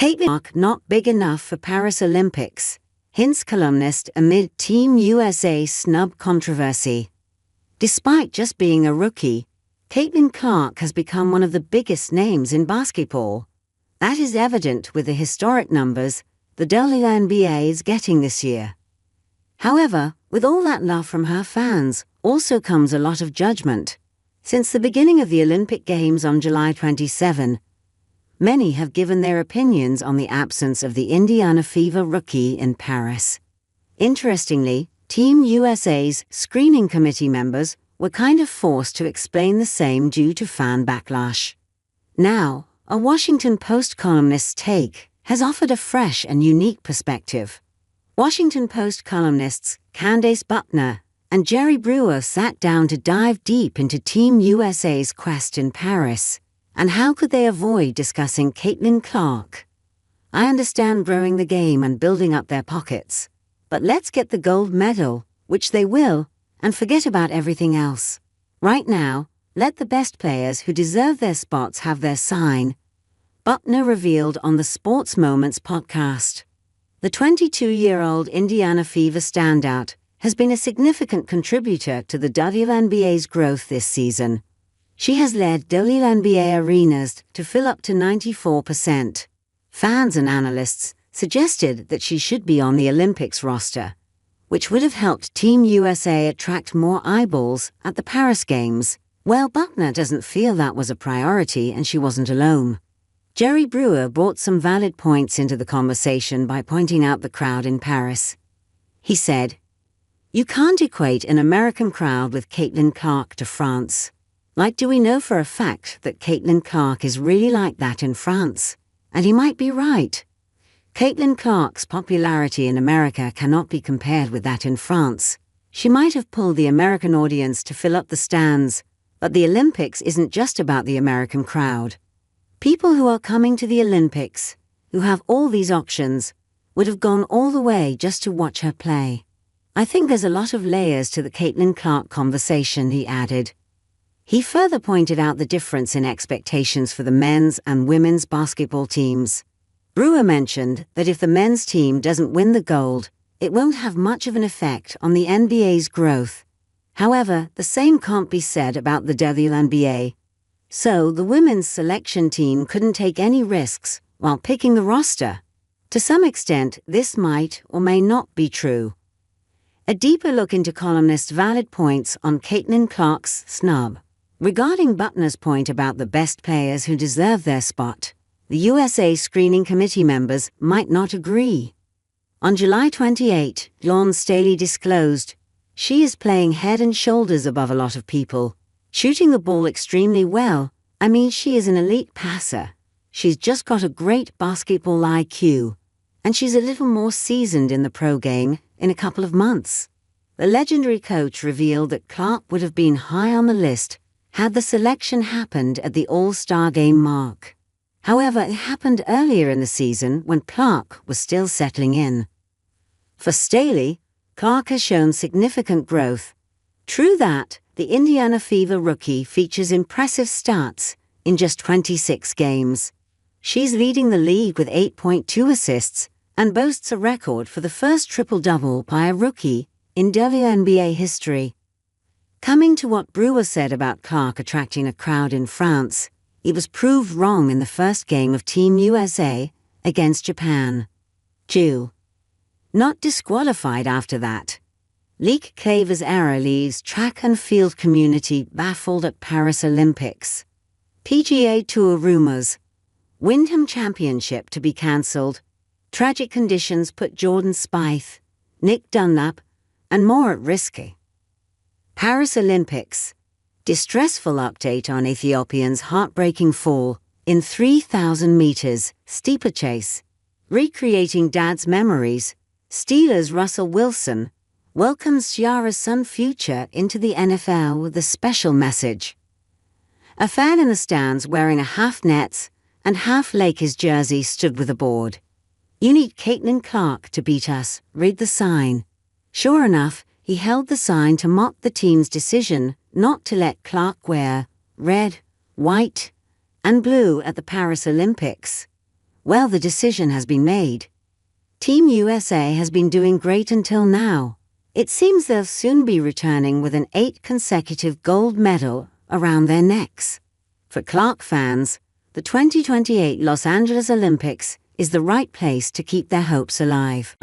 Caitlin Clark not big enough for Paris Olympics, hints columnist amid Team USA snub controversy. Despite just being a rookie, Caitlin Clark has become one of the biggest names in basketball. That is evident with the historic numbers the WNBA is getting this year. However, with all that love from her fans, also comes a lot of judgment. Since the beginning of the Olympic Games on July 27, many have given their opinions on the absence of the Indiana Fever rookie in Paris. Interestingly, Team USA's screening committee members were kind of forced to explain the same due to fan backlash. Now, a Washington Post columnist's take has offered a fresh and unique perspective. Washington Post columnists Candace Buckner and Brewer sat down to dive deep into Team USA's quest in Paris, and how could they avoid discussing Caitlin Clark. I understand growing the game and building up their pockets, but let's get the gold medal, which they will, and forget about everything else. Right now, let the best players who deserve their spots have their sign, Buckner revealed on the Sports Moments podcast. The 22-year-old Indiana Fever standout has been a significant contributor to the WNBA's growth this season. She has led WNBA arenas to fill up to 94%. Fans and analysts suggested that she should be on the Olympics roster, which would have helped Team USA attract more eyeballs at the Paris Games. Well, Buckner doesn't feel that was a priority, and she wasn't alone. Brewer brought some valid points into the conversation by pointing out the crowd in Paris. He said, "You can't equate an American crowd with Caitlin Clark to France. Like, do we know for a fact that Caitlin Clark is really like that in France?" And he might be right. Caitlin Clark's popularity in America cannot be compared with that in France. She might have pulled the American audience to fill up the stands, but the Olympics isn't just about the American crowd. People who are coming to the Olympics, who have all these options, would have gone all the way just to watch her play. I think there's a lot of layers to the Caitlin Clark conversation, he added. He further pointed out the difference in expectations for the men's and women's basketball teams. Brewer mentioned that if the men's team doesn't win the gold, it won't have much of an effect on the NBA's growth. However, the same can't be said about the WNBA. So the women's selection team couldn't take any risks while picking the roster. To some extent, this might or may not be true. A deeper look into columnists' valid points on Caitlin Clark's snub. Regarding Buckner's point about the best players who deserve their spot, the USA screening committee members might not agree. On July 28, Dawn Staley disclosed, "She is playing head and shoulders above a lot of people, shooting the ball extremely well. I mean, she is an elite passer. She's just got a great basketball IQ, and she's a little more seasoned in the pro game in a couple of months." The legendary coach revealed that Clark would have been high on the list had the selection happened at the All-Star Game mark. However, it happened earlier in the season when Clark was still settling in. For Staley, Clark has shown significant growth. True that the Indiana Fever rookie features impressive stats in just 26 games. She's leading the league with 8.2 assists and boasts a record for the first triple-double by a rookie in WNBA history. Coming to what Brewer said about Clark attracting a crowd in France, he was proved wrong in the first game of Team USA against Japan. Not disqualified after that. Leak Claver's error leaves track and field community baffled at Paris Olympics. PGA Tour rumors. Wyndham Championship to be cancelled. Tragic conditions put Jordan Spieth, Nick Dunlap, and more at risk. Paris Olympics. Distressful update on Ethiopian's heartbreaking fall in 3,000 meters steeplechase. Recreating dad's memories. Steelers' Russell Wilson welcomes Ciara's son future into the NFL with a special message. A fan in the stands wearing a half Nets and half Lakers jersey stood with a board. "You need Caitlin Clark to beat us, read the sign." Sure enough, he held the sign to mock the team's decision not to let Clark wear red, white, and blue at the Paris Olympics. Well, the decision has been made. Team USA has been doing great until now. It seems they'll soon be returning with an 8th consecutive gold medal around their necks. For Clark fans, the 2028 Los Angeles Olympics is the right place to keep their hopes alive.